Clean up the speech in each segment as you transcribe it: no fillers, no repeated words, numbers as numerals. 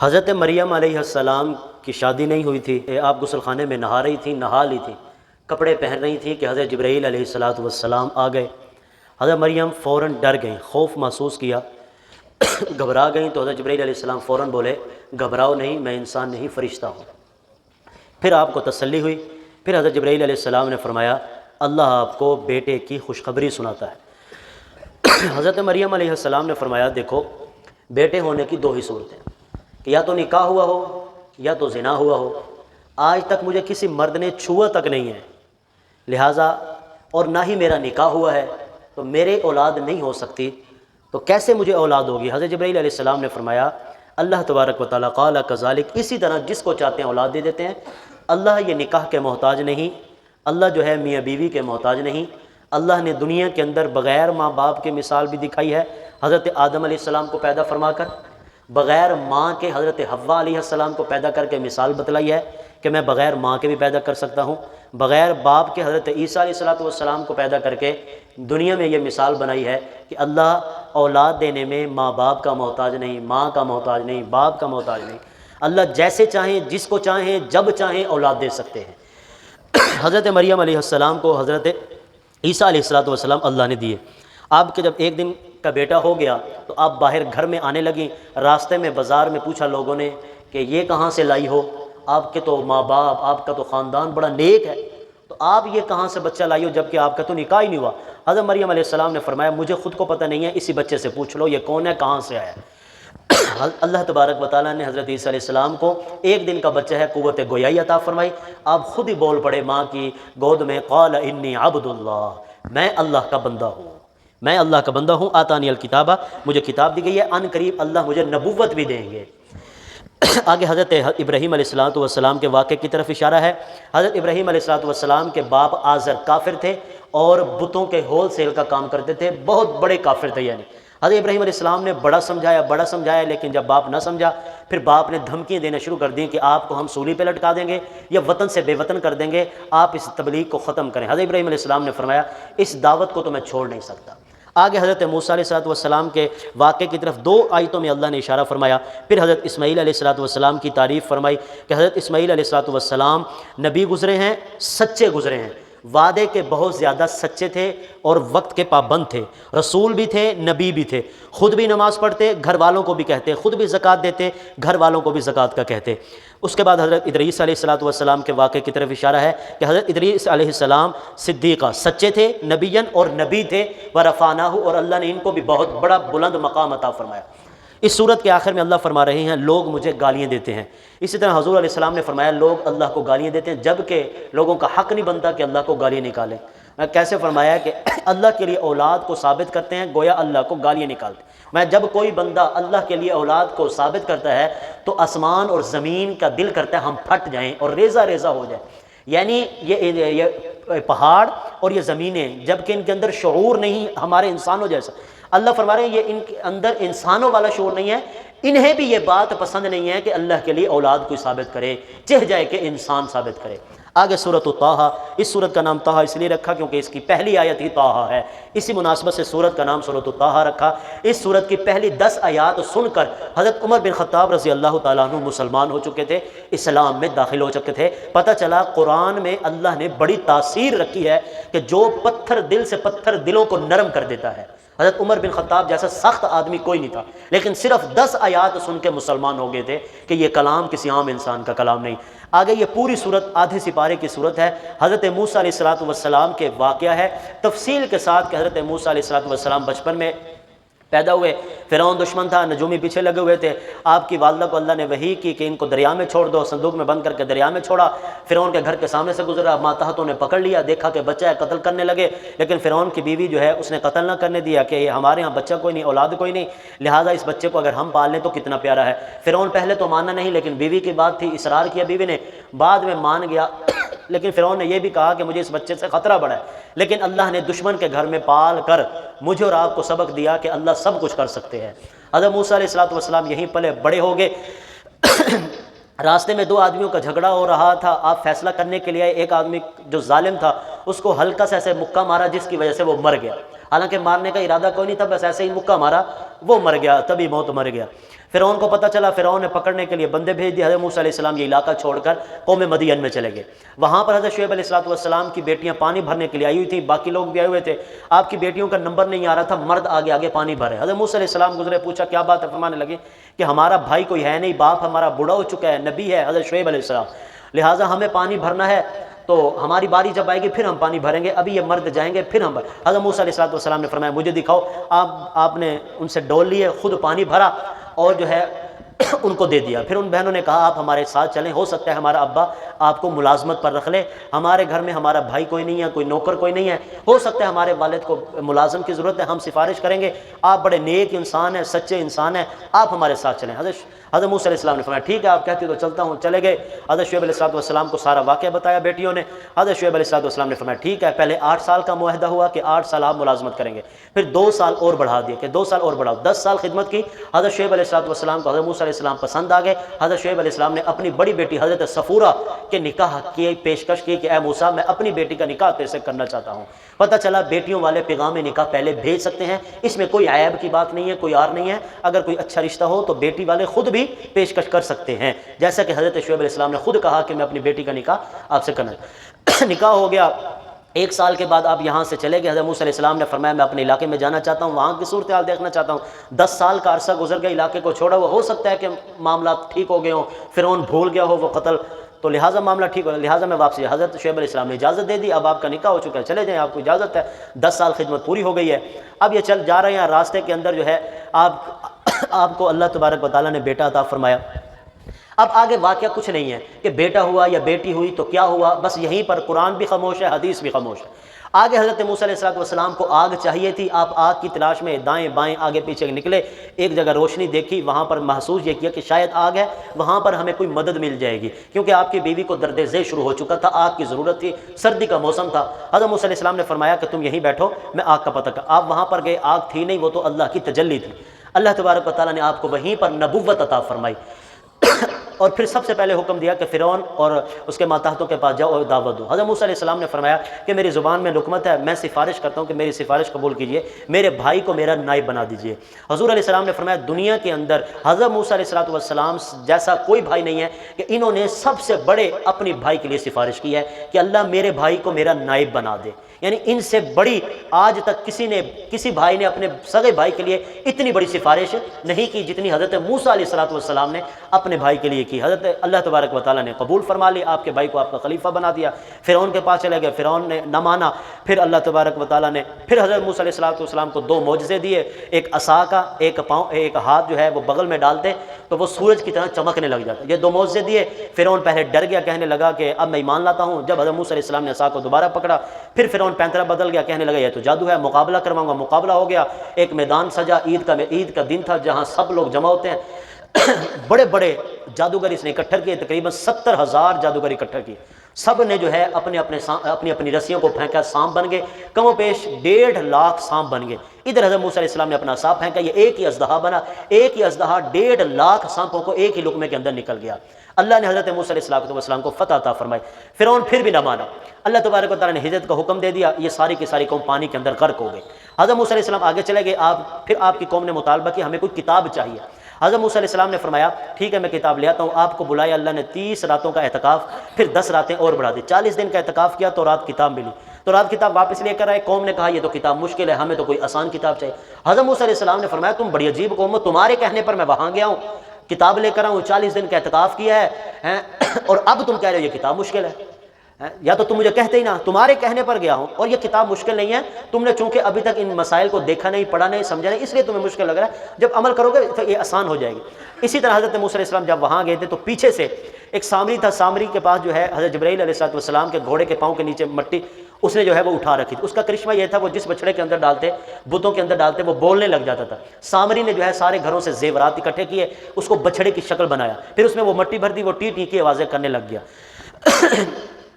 حضرت مریم علیہ السلام کی شادی نہیں ہوئی تھی، آپ غسل خانے میں نہا رہی تھیں، نہا لی تھی، کپڑے پہن رہی تھیں کہ حضرت جبرائیل علیہ السلام آ گئے۔ حضرت مریم فوراً ڈر گئیں، خوف محسوس کیا، گھبرا گئیں، تو حضرت جبرائیل علیہ السلام فوراً بولے گھبراؤ نہیں، میں انسان نہیں فرشتہ ہوں۔ پھر آپ کو تسلی ہوئی۔ پھر حضرت جبرائیل علیہ السلام نے فرمایا اللہ آپ کو بیٹے کی خوشخبری سناتا ہے۔ حضرت مریم علیہ السلام نے فرمایا دیکھو بیٹے ہونے کی دو ہی صورتیں، کہ یا تو نکاح ہوا ہو یا تو زنا ہوا ہو۔ آج تک مجھے کسی مرد نے چھوا تک نہیں ہے، لہٰذا اور نہ ہی میرا نکاح ہوا ہے، تو میرے اولاد نہیں ہو سکتی، تو کیسے مجھے اولاد ہوگی؟ حضرت جبرائیل علیہ السلام نے فرمایا اللہ تبارک و تعالیٰ قال کذالک، اسی طرح جس کو چاہتے ہیں اولاد دے دیتے ہیں۔ اللہ یہ نکاح کے محتاج نہیں، اللہ جو ہے میاں بیوی کے محتاج نہیں۔ اللہ نے دنیا کے اندر بغیر ماں باپ کے مثال بھی دکھائی ہے، حضرت آدم علیہ السلام کو پیدا فرما کر، بغیر ماں کے حضرت حوا علیہ السلام کو پیدا کر کے مثال بتلائی ہے کہ میں بغیر ماں کے بھی پیدا کر سکتا ہوں، بغیر باپ کے حضرت عیسیٰ علیہ السلام کو پیدا کر کے دنیا میں یہ مثال بنائی ہے کہ اللہ اولاد دینے میں ماں باپ کا محتاج نہیں، ماں کا محتاج نہیں، باپ کا محتاج نہیں۔ اللہ جیسے چاہیں، جس کو چاہیں، جب چاہیں اولاد دے سکتے ہیں۔ حضرت مریم علیہ السلام کو حضرت عیسیٰ علیہ السلام اللہ نے دیے۔ آپ کے جب ایک دن کا بیٹا ہو گیا تو آپ باہر گھر میں آنے لگیں، راستے میں بازار میں پوچھا لوگوں نے کہ یہ کہاں سے لائی ہو؟ آپ کے تو ماں باپ، آپ کا تو خاندان بڑا نیک ہے، تو آپ یہ کہاں سے بچہ لائی ہو جبکہ آپ کا تو نکاح ہی نہیں ہوا؟ حضرت مریم علیہ السلام نے فرمایا مجھے خود کو پتہ نہیں ہے، اسی بچے سے پوچھ لو یہ کون ہے، کہاں سے آیا ہے۔ اللہ تبارک و تعالیٰ نے حضرت عیسیٰ علیہ السلام کو ایک دن کا بچہ ہے قوت گویائی عطا فرمائی۔ آپ خود ہی بول پڑے ماں کی گود میں قال انی عبد اللہ، میں اللہ کا بندہ ہوں، میں اللہ کا بندہ ہوں، آتانی الکتابہ، مجھے کتاب دی گئی ہے، ان قریب اللہ مجھے نبوت بھی دیں گے۔ آگے حضرت ابراہیم علیہ السلام کے واقعے کی طرف اشارہ ہے۔ حضرت ابراہیم علیہ السلام کے باپ آزر کافر تھے اور بتوں کے ہول سیل کا کام کرتے تھے، بہت بڑے کافر تھے یعنی۔ حضرت ابراہیم علیہ السلام نے بڑا سمجھایا لیکن جب باپ نہ سمجھا، پھر باپ نے دھمکیاں دینا شروع کر دیں کہ آپ کو ہم سولی پہ لٹکا دیں گے یا وطن سے بے وطن کر دیں گے، آپ اس تبلیغ کو ختم کریں۔ حضرت ابراہیم علیہ السلام نے فرمایا اس دعوت کو تو میں چھوڑ نہیں سکتا۔ آگے حضرت موسیٰ علیہ السلام کے واقعے کی طرف دو آیتوں میں اللہ نے اشارہ فرمایا۔ پھر حضرت اسماعیل علیہ السلام کی تعریف فرمائی کہ حضرت اسماعیل علیہ السلام نبی گزرے ہیں، سچے گزرے ہیں، وعدے کے بہت زیادہ سچے تھے اور وقت کے پابند تھے، رسول بھی تھے، نبی بھی تھے، خود بھی نماز پڑھتے، گھر والوں کو بھی کہتے، خود بھی زکوٰۃ دیتے، گھر والوں کو بھی زکوٰۃ کا کہتے۔ اس کے بعد حضرت ادریس علیہ السلام کے واقعے کی طرف اشارہ ہے کہ حضرت ادریس علیہ السلام صدیقہ سچے تھے، نبیًا اور نبی تھے، ورفعناہ، اور اللہ نے ان کو بھی بہت بڑا بلند مقام عطا فرمایا۔ اس صورت کے آخر میں اللہ فرما رہے ہیں لوگ مجھے گالیاں دیتے ہیں۔ اسی طرح حضور علیہ السلام نے فرمایا لوگ اللہ کو گالیاں دیتے ہیں جبکہ لوگوں کا حق نہیں بنتا کہ اللہ کو گالیاں نکالیں۔ کیسے فرمایا کہ اللہ کے لیے اولاد کو ثابت کرتے ہیں گویا اللہ کو گالیاں نکالتے ہیں۔ میں جب کوئی بندہ اللہ کے لیے اولاد کو ثابت کرتا ہے تو آسمان اور زمین کا دل کرتا ہے ہم پھٹ جائیں اور ریزہ ریزہ ہو جائیں۔ یعنی یہ پہاڑ اور یہ زمینیں جبکہ ان کے اندر شعور نہیں ہمارے انسانوں جیسا، اللہ فرما رہے ہیں یہ ان کے اندر انسانوں والا شعور نہیں ہے، انہیں بھی یہ بات پسند نہیں ہے کہ اللہ کے لیے اولاد کوئی ثابت کرے، چہ جائے کہ انسان ثابت کرے۔ آگے سورۃ طٰہٰ، اس سورت کا نام طٰہٰ اس لیے رکھا کیونکہ اس کی پہلی آیت ہی طٰہٰ ہے، اسی مناسبت سے سورت کا نام سورۃ طٰہٰ رکھا۔ اس سورت کی پہلی 10 آیات سن کر حضرت عمر بن خطاب رضی اللہ تعالیٰ عنہ مسلمان ہو چکے تھے، اسلام میں داخل ہو چکے تھے۔ پتہ چلا قرآن میں اللہ نے بڑی تاثیر رکھی ہے کہ جو پتھر دل سے پتھر دلوں کو نرم کر دیتا ہے۔ حضرت عمر بن خطاب جیسا سخت آدمی کوئی نہیں تھا، لیکن صرف 10 آیات سن کے مسلمان ہو گئے تھے کہ یہ کلام کسی عام انسان کا کلام نہیں۔ آگے یہ پوری صورت آدھے سپارے کی صورت ہے، حضرت موسیٰ علیہ السلام کے واقعہ ہے تفصیل کے ساتھ کہ حضرت موسیٰ علیہ السلام بچپن میں پیدا ہوئے، فرعون دشمن تھا، نجومی پیچھے لگے ہوئے تھے، آپ کی والدہ کو اللہ نے وحی کی کہ ان کو دریا میں چھوڑ دو، صندوق میں بند کر کے دریا میں چھوڑا۔ فرعون کے گھر کے سامنے سے گزرا، ماتحتوں نے پکڑ لیا، دیکھا کہ بچہ ہے، قتل کرنے لگے، لیکن فرعون کی بیوی جو ہے اس نے قتل نہ کرنے دیا کہ یہ ہمارے ہاں بچہ کوئی نہیں، اولاد کوئی نہیں، لہٰذا اس بچے کو اگر ہم پال لیں تو کتنا پیارا ہے۔ فرعون پہلے تو ماننا نہیں، لیکن بیوی کی بات تھی، اصرار کیا بیوی نے، بعد میں مان گیا، لیکن فرعون نے یہ بھی کہا کہ مجھے اس بچے سے خطرہ بڑا ہے، لیکن اللہ نے دشمن کے گھر میں پال کر مجھے اور آپ کو سبق دیا کہ اللہ سب کچھ کر سکتے ہیں۔ حضرت موسیٰ علیہ السلام یہیں پلے بڑے ہو گئے۔ راستے میں 2 آدمیوں کا جھگڑا ہو رہا تھا، آپ فیصلہ کرنے کے لیے ایک آدمی جو ظالم تھا اس کو ہلکا سا ایسے مکہ مارا جس کی وجہ سے وہ مر گیا۔ حالانکہ مارنے کا ارادہ کوئی نہیں تھا، بس ایسے ہی مکہ مارا، وہ مر گیا، تبھی موت مر گیا۔ فرعون کو پتہ چلا، فرعون نے پکڑنے کے لیے بندے بھیج دیے، حضرت موسیٰ علیہ السلام یہ علاقہ چھوڑ کر قوم مدین میں چلے گئے۔ وہاں پر حضرت شعیب علیہ السلام کی بیٹیاں پانی بھرنے کے لیے آئی ہوئی تھیں، باقی لوگ بھی آئے ہوئے تھے، آپ کی بیٹیوں کا نمبر نہیں آ رہا تھا، مرد آگے آگے پانی بھرے۔ حضرت موسیٰ علیہ السلام گزرے، پوچھا کیا بات ہے؟ فرمانے لگے کہ ہمارا بھائی کوئی ہے نہیں، باپ ہمارا بوڑھا ہو چکا ہے، نبی ہے حضرت شعیب علیہ السلام، لہٰذا ہمیں پانی بھرنا ہے، تو ہماری باری جب آئے گی پھر ہم پانی بھریں گے، ابھی یہ مرد جائیں گے پھر ہم حضرت موسیٰ علیہ السلام نے فرمایا مجھے دکھاؤ۔ آپ نے ان سے ڈول لیے، خود پانی بھرا اور جو ہے ان کو دے دیا۔ پھر ان بہنوں نے کہا آپ ہمارے ساتھ چلیں، ہو سکتا ہے ہمارا ابا آپ کو ملازمت پر رکھ لے، ہمارے گھر میں ہمارا بھائی کوئی نہیں ہے، کوئی نوکر کوئی نہیں ہے، ہو سکتا ہے ہمارے والد کو ملازم کی ضرورت ہے، ہم سفارش کریں گے، آپ بڑے نیک انسان ہیں، سچے انسان ہیں، آپ ہمارے ساتھ چلیں۔ حضرت موسیٰ علیہ السلام نے فرمایا ٹھیک ہے آپ کہتے ہو تو چلتا ہوں، چلے گئے۔ حضرت شعیب علیہ السلام کو سارا واقعہ بتایا بیٹیوں نے۔ حضرت شعیب علیہ السلام نے فرمایا ٹھیک ہے، پہلے 8 سال کا معاہدہ ہوا کہ 8 سال آپ ملازمت کریں گے، پھر 2 سال اور بڑھا دیے کہ 2 سال اور بڑھاؤ، 10 سال خدمت کی۔ حضرت شعیب علیہ السلام کو حضرت موسیٰ علیہ السلام پسند آ گئے۔ حضرت شعیب علیہ السلام نے اپنی بڑی بیٹی حضرت صفورہ کے نکاح کی پیشکش کی کہ اے موسیٰ میں اپنی بیٹی کا نکاح تیرے سے کرنا چاہتا ہوں۔ پتہ چلا بیٹیوں والے پیغام نکاح پہلے بھیج سکتے ہیں، اس میں کوئی عیب کی بات نہیں ہے، کوئی آر نہیں ہے، اگر کوئی اچھا رشتہ ہو تو بیٹی والے خود بھی پیشکش کر سکتے ہیں، جیسا کہ حضرت شعیب علیہ السلام نے خود کہا کہ میں اپنی بیٹی کا نکاح آپ سے کرنا نکاح ہو گیا۔ 1 سال کے بعد آپ یہاں سے چلے گئے۔ حضرت موسیٰ علیہ السلام نے فرمایا میں اپنے علاقے میں جانا چاہتا ہوں، وہاں کی صورتحال دیکھنا چاہتا ہوں۔ 10 سال کا عرصہ گزر گیا، علاقے کو چھوڑا ہوا، ہو سکتا ہے کہ معاملات ٹھیک ہو گئے ہوں، فرعون بھول گیا ہو وہ قتل، تو لہٰذا معاملہ ٹھیک ہو، لہٰذا میں واپسی۔ حضرت شعیب علیہ السلام نے اجازت دے دی، اب آپ کا نکاح ہو چکا ہے، چلے جائیں، آپ کو اجازت ہے، 10 سال خدمت پوری ہو گئی ہے۔ اب یہ چل جا رہے ہیں، راستے کے اندر جو ہے آپ کو اللہ تبارک و تعالیٰ نے بیٹا عطا فرمایا۔ اب آگے واقعہ کچھ نہیں ہے کہ بیٹا ہوا یا بیٹی ہوئی تو کیا ہوا، بس یہیں پر قرآن بھی خاموش ہے، حدیث بھی خاموش ہے۔ آگے حضرت موسیٰ علیہ السلام کو آگ چاہیے تھی، آپ آگ کی تلاش میں دائیں بائیں آگے پیچھے نکلے، ایک جگہ روشنی دیکھی، وہاں پر محسوس یہ کیا کہ شاید آگ ہے، وہاں پر ہمیں کوئی مدد مل جائے گی، کیونکہ آپ کی بیوی کو درد ذیل شروع ہو چکا تھا، آگ کی ضرورت تھی، سردی کا موسم تھا۔ حضرت موسیٰ علیہ السلام نے فرمایا کہ تم یہیں بیٹھو، میں آگ کا پتہ کر۔ آپ وہاں پر گئے، آگ تھی نہیں، وہ تو اللہ کی تجلی تھی، اللہ تبارک و تعالیٰ نے آپ کو وہیں پر نبوت عطا فرمائی۔ اور پھر سب سے پہلے حکم دیا کہ فرعون اور اس کے ماتحتوں کے پاس جاؤ اور دعوت دو۔ حضرت موسیٰ علیہ السلام نے فرمایا کہ میری زبان میں لقمت ہے، میں سفارش کرتا ہوں کہ میری سفارش قبول کیجئے، میرے بھائی کو میرا نائب بنا دیجئے۔ حضور علیہ السلام نے فرمایا دنیا کے اندر حضرت موسیٰ علیہ السلام جیسا کوئی بھائی نہیں ہے کہ انہوں نے سب سے بڑے اپنی بھائی کے لیے سفارش کی ہے کہ اللہ میرے بھائی کو میرا نائب بنا دے، یعنی ان سے بڑی آج تک کسی بھائی نے اپنے سگے بھائی کے لیے اتنی بڑی سفارش نہیں کی جتنی حضرت موسیٰ علیہ السلام نے اپنے بھائی کے لیے کی۔ حضرت اللہ تبارک و تعالیٰ نے قبول فرما لی، آپ کے بھائی کو آپ کا خلیفہ بنا دیا۔ فرعون کے پاس چلے گئے، فرعون نے نہ مانا، پھر اللہ تبارک و تعالیٰ نے پھر حضرت موسیٰ علیہ السلام کو 2 معجزے دیے، ایک عصا کا، ایک ہاتھ جو ہے وہ بغل میں ڈالتے تو وہ سورج کی طرح چمکنے لگ جاتا۔ یہ 2 معجزے دیے۔ فرعون پہلے ڈر گیا، کہنے لگا کہ اب میں ایمان لاتا ہوں۔ جب حضرت موسیٰ علیہ السلام نے عصا کو دوبارہ پکڑا، پھر فرعون پینترا بدل گیا، کہنے لگا یہ تو جادو ہے، مقابلہ کرواؤں گا۔ مقابلہ ہو گیا، ایک میدان سجا، عید کا دن تھا جہاں سب لوگ جمع ہوتے ہیں، بڑے بڑے جادوگر اس نے اکٹھا کیے، تقریباً 70,000 جادوگر اکٹھا کیے، سب نے جو ہے اپنی اپنی رسیوں کو پھینکا، سانپ بن گئے، کم و بیش 1.5 لاکھ سانپ بن گئے۔ ادھر حضرت موسیٰ علیہ السلام نے اپنا عصا پھینکا، یہ ایک ہی اژدہا بنا، ایک ہی اژدہا 1.5 لاکھ سانپوں کو ایک ہی لقمے کے اندر نکل گیا۔ اللہ نے حضرت موسیٰ علیہ السلام کو فتح عطا فرمائی۔ فرعون پھر بھی نہ مانا، اللہ تبارک و تعالیٰ نے ہجرت کا حکم دے دیا، یہ ساری کی ساری قوم پانی کے اندر غرق ہو گئی۔ حضرت موسیٰ علیہ السلام آگے چلے گئے، پھر آپ کی قوم نے مطالبہ کیا ہمیں کوئی کتاب چاہیے۔ حضرت موسیٰ علیہ السلام نے فرمایا ٹھیک ہے میں کتاب لے آتا ہوں۔ آپ کو بلایا، اللہ نے 30 راتوں کا اعتکاف، پھر 10 راتیں اور بڑھا دی، 40 دن کا اعتکاف کیا تو رات کتاب ملی، تو رات کتاب واپس لے کر آئے۔ قوم نے کہا یہ تو کتاب مشکل ہے، ہمیں تو کوئی آسان کتاب چاہیے۔ حضرت موسیٰ علیہ السلام نے فرمایا تم بڑی عجیب قوم ہو، تمہارے کہنے پر میں وہاں گیا ہوں، کتاب لے کر آؤں، 40 دن کا اعتکاف کیا ہے اور اب تم کہہ رہے ہو یہ کتاب مشکل ہے، یا تو تم مجھے کہتے ہی نہ، تمہارے کہنے پر گیا ہوں اور یہ کتاب مشکل نہیں ہے، تم نے چونکہ ابھی تک ان مسائل کو دیکھا نہیں، پڑھا نہیں، سمجھا نہیں، اس لیے تمہیں مشکل لگ رہا ہے، جب عمل کرو گے تو یہ آسان ہو جائے گی۔ اسی طرح حضرت موسیٰ علیہ السلام جب وہاں گئے تھے تو پیچھے سے ایک سامری تھا، سامری کے پاس جو ہے حضرت جبرائیل علیہ السلام کے گھوڑے کے پاؤں کے نیچے مٹی اس نے جو ہے وہ اٹھا رکھی تھی۔ اس کا کرشمہ یہ تھا وہ جس بچڑے کے اندر ڈالتے، بتوں کے اندر ڈالتے، وہ بولنے لگ جاتا تھا۔ سامری نے جو ہے سارے گھروں سے زیورات اکٹھے کیے، اس کو بچڑے کی شکل بنایا، پھر اس میں وہ مٹی بھر دی، وہ ٹی ٹی کی آوازیں کرنے لگ گیا۔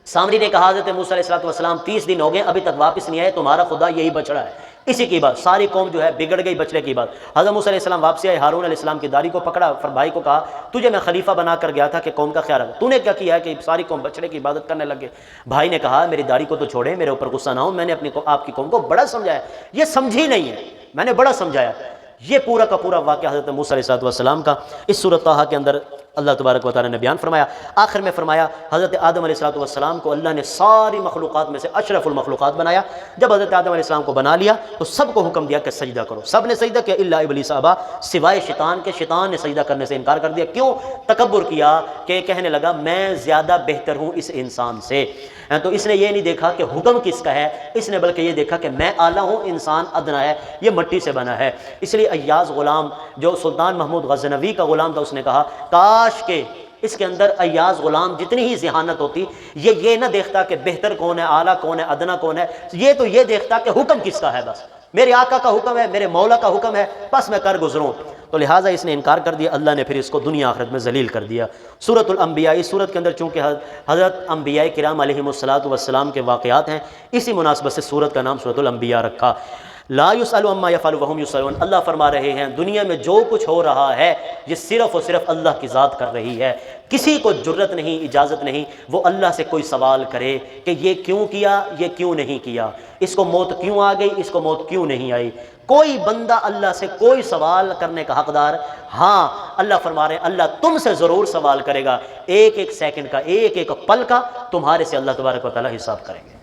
سامری نے کہا حضرت موسیٰ علیہ السلام 30 دن ہو گئے ابھی تک واپس نہیں آئے، تمہارا خدا یہی بچڑا ہے، اسی کی بات ساری قوم جو ہے بگڑ گئی بچڑے کی بات۔ حضرت موسیٰ علیہ السلام واپسی آئے، ہارون علیہ السلام کی داڑھی کو پکڑا، پھر بھائی کو کہا تجھے میں خلیفہ بنا کر گیا تھا کہ قوم کا خیال رکھ، تو نے کیا کیا ہے کہ ساری قوم بچڑے کی عبادت کرنے لگے۔ بھائی نے کہا میری داڑھی کو تو چھوڑے، میرے اوپر غصہ نہ ہو، میں نے آپ کی قوم کو بڑا سمجھایا، یہ سمجھی نہیں ہے، میں نے بڑا سمجھایا۔ یہ پورا کا پورا واقعہ حضرت موسیٰ علیہ السلام کا اس سورۃ طٰہٰ کے اندر اللہ تبارک و تعالیٰ نے بیان فرمایا۔ آخر میں فرمایا حضرت آدم علیہ السلام کو اللہ نے ساری مخلوقات میں سے اشرف المخلوقات بنایا۔ جب حضرت آدم علیہ السلام کو بنا لیا تو سب کو حکم دیا کہ سجدہ کرو، سب نے سجدہ کیا الا ابلیس ابا، سوائے شیطان کے، شیطان نے سجدہ کرنے سے انکار کر دیا۔ کیوں؟ تکبر کیا کہ کہنے لگا میں زیادہ بہتر ہوں اس انسان سے۔ تو اس نے یہ نہیں دیکھا کہ حکم کس کا ہے، اس نے بلکہ یہ دیکھا کہ میں اعلیٰ ہوں، انسان ادنا ہے، یہ مٹی سے بنا ہے۔ اس لیے ایاز غلام جو سلطان محمود غزنوی کا غلام تھا، اس نے کہا کاش کہ اس کے اندر ایاز غلام جتنی ہی ذہانت ہوتی، یہ نہ دیکھتا کہ بہتر کون ہے، اعلیٰ کون ہے، ادنا کون ہے، یہ دیکھتا کہ حکم کس کا ہے، بس میرے آقا کا حکم ہے، میرے مولا کا حکم ہے، بس میں کر گزروں۔ تو لہٰذا اس نے انکار کر دیا، اللہ نے پھر اس کو دنیا آخرت میں ذلیل کر دیا۔ سورۃ الانبیاء، اس سورت کے اندر چونکہ حضرت انبیاء کرام علیہم الصلاۃ کے واقعات ہیں، اسی مناسبت سے سورت کا نام سورۃ الانبیاء رکھا۔ لا یسأل عما یفعل وہم یسألون، اللہ فرما رہے ہیں دنیا میں جو کچھ ہو رہا ہے یہ صرف اور صرف اللہ کی ذات کر رہی ہے، کسی کو جرت نہیں، اجازت نہیں وہ اللہ سے کوئی سوال کرے کہ یہ کیوں کیا، یہ کیوں نہیں کیا، اس کو موت کیوں آ گئی، اس کو موت کیوں نہیں آئی۔ کوئی بندہ اللہ سے کوئی سوال کرنے کا حقدار، ہاں اللہ فرما رہے ہیں اللہ تم سے ضرور سوال کرے گا، ایک ایک سیکنڈ کا، ایک ایک پل کا تمہارے سے اللہ تبارک و تعالیٰ حساب کریں گے۔